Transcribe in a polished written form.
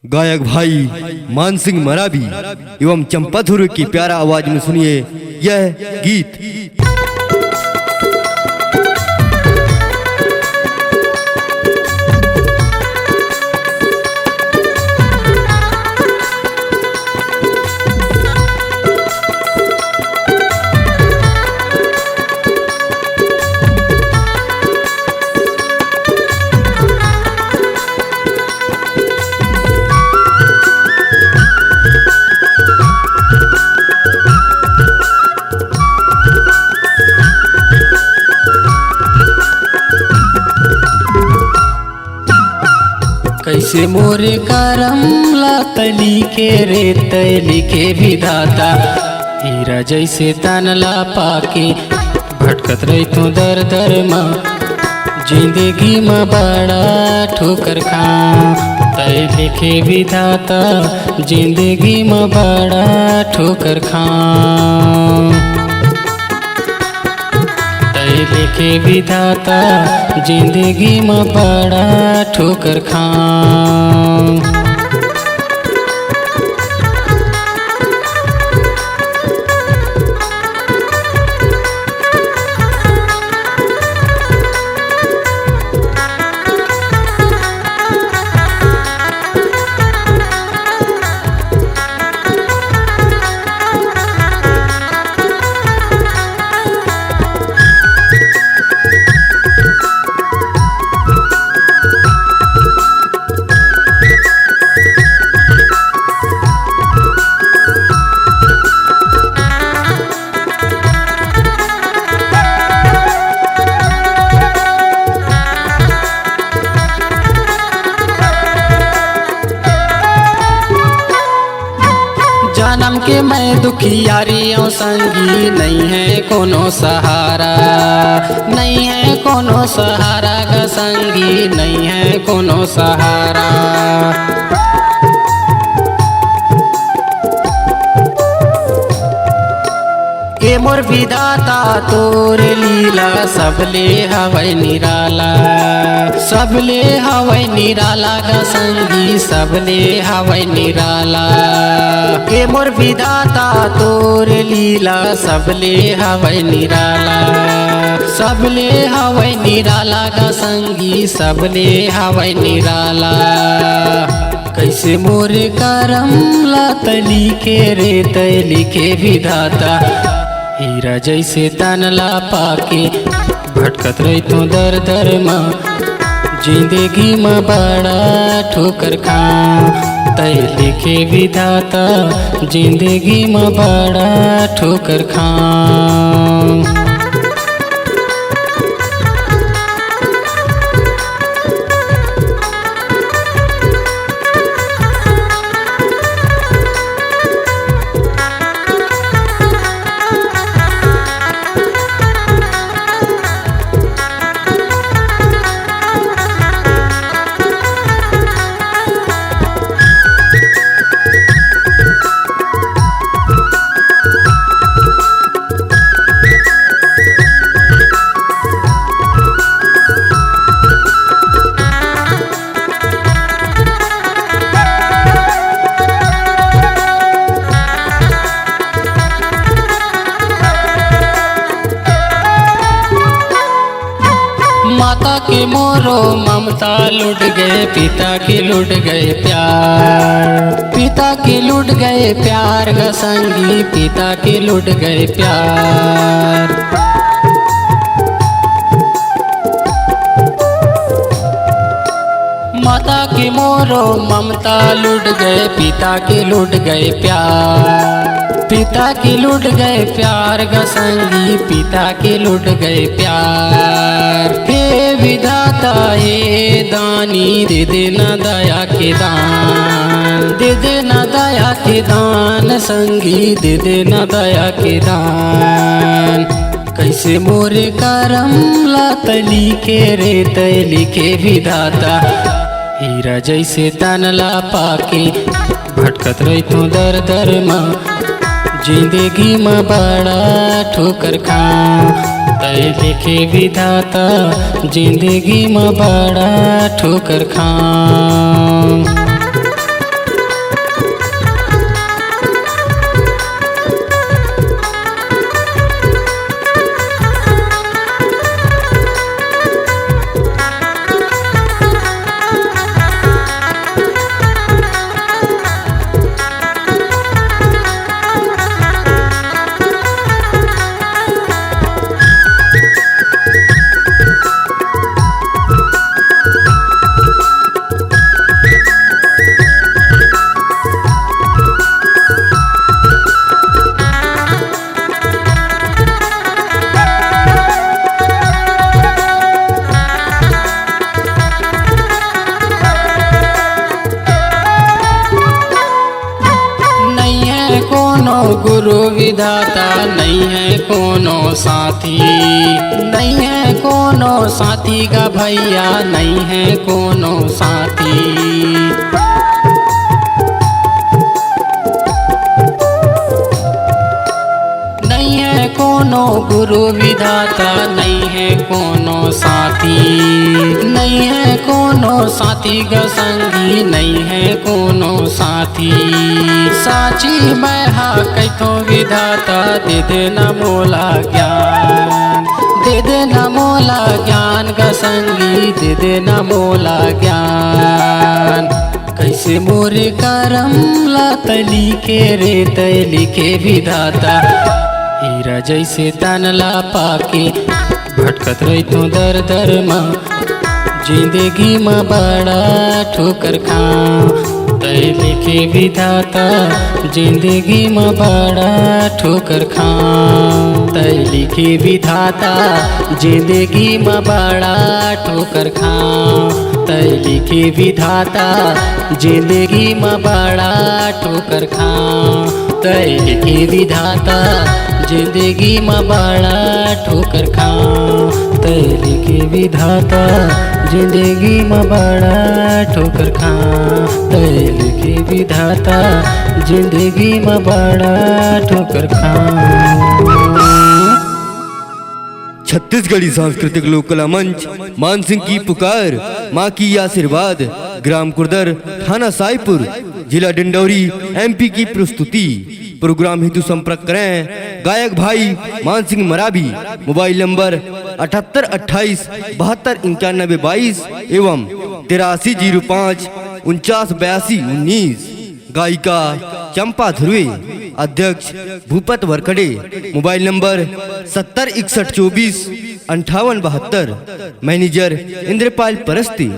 गायक भाई मान सिंह मरावी एवं चंपाधुर की प्यारा आवाज में सुनिए यह गीत। कैसे मोरे करम तली के रे तली के विधाता हीरा जैसे तनला पाके भटकत रही तू दर दर माँ जिंदगी में बड़ा ठोकर खा तैली के विधाता जिंदगी में बड़ा ठोकर खा लिखे विधाता जिंदगी में बड़ा ठोकर खा। जन्म के मैं दुखियारी और संगी नहीं है कोनो सहारा, नहीं है कोनो सहारा का संगी नहीं है कोनो सहारा। के मोर विधाता तोर लीला सबले हवै निराला, सबले हवै निराला का संगी सबले हवै निराला। के मोर विधाता तोर लीला सबले हवै निराला, सबले हवै निराला का संगी सबले हवै निराला। कैसे मोरे करम तली के रे तली के विधाता हीरा जैसे तनला पाके भटकत रही तू दर दर माँ जिंदगी में बड़ा ठोकर खा तैली के विधाता जिंदगी में बड़ा ठोकर खा। माता के मोरो ममता लुट गए पिता के लुट गए प्यार, पिता के लुट गए प्यार का संगी पिता के लुट गए प्यार। माता के मोरो ममता लुट गए पिता के लुट गए प्यार, पिता के लुट गए प्यार का संगी पिता के लुट गए प्यार। हे विधाता हे दानी दे देना दया के दान, दे देना दया के दान संगी दे देना दया के दान। कैसे मोरे करम तली के रे तली के विधाता हीरा जैसे तनला पाके भटकत रही तू दर दर माँ जिंदगी में बड़ा ठोकर खा तैली के विधाता जिंदगी में बड़ा ठोकर खा। कोनो गुरु विधाता, नहीं है कोनो साथी, नहीं है कोनो साथी का भैया, नहीं है कोनो साथी। नहीं है कोनो गुरु विधाता, नहीं है कोनो साथी, नहीं है कोनो साथी का संगी, नहीं है कोनो साथी। साची बैहा कैथो विधाता, दे देना मोला ज्ञान, दे देना मोला ज्ञान का संगी, दे देना मोला ज्ञान। कैसे मोरे करम ला तली के रे तली के विधाता, हीरा जैसे तनला पाके भटकत रही तू दर दर माँ, जिंदगी में बड़ा ठोकर खाऊं। तैली के विधाता जिंदगी में बड़ा ठोकर खाऊं, तैली के विधाता जिंदगी में बड़ा ठोकर खाऊं, तैली के विधाता जिंदगी में बड़ा ठोकर खाऊं, तैली के विधाता जिंदगी में बड़ा ठोकर खाऊं, तैली के विधाता जिंदगी में बड़ा ठोकर खाऊं, तैली के विधाता जिंदगी में बड़ा ठोकर खाऊं। छत्तीसगढ़ी सांस्कृतिक लोक कला मंच मानसिंह की पुकार, माँ की आशीर्वाद, ग्राम कुर्दर, थाना साईपुर, जिला डिंडौरी, MP की प्रस्तुति। प्रोग्राम हेतु संपर्क करें गायक भाई मानसिंह मरावी, मोबाइल नंबर 78 28 72 91 22 एवं 83 05 49 82 19। गायिका चंपा ध्रुवे, अध्यक्ष भूपत Warkade, mobile number 70 61 24 58 72। Manager Indrapal परस्ती।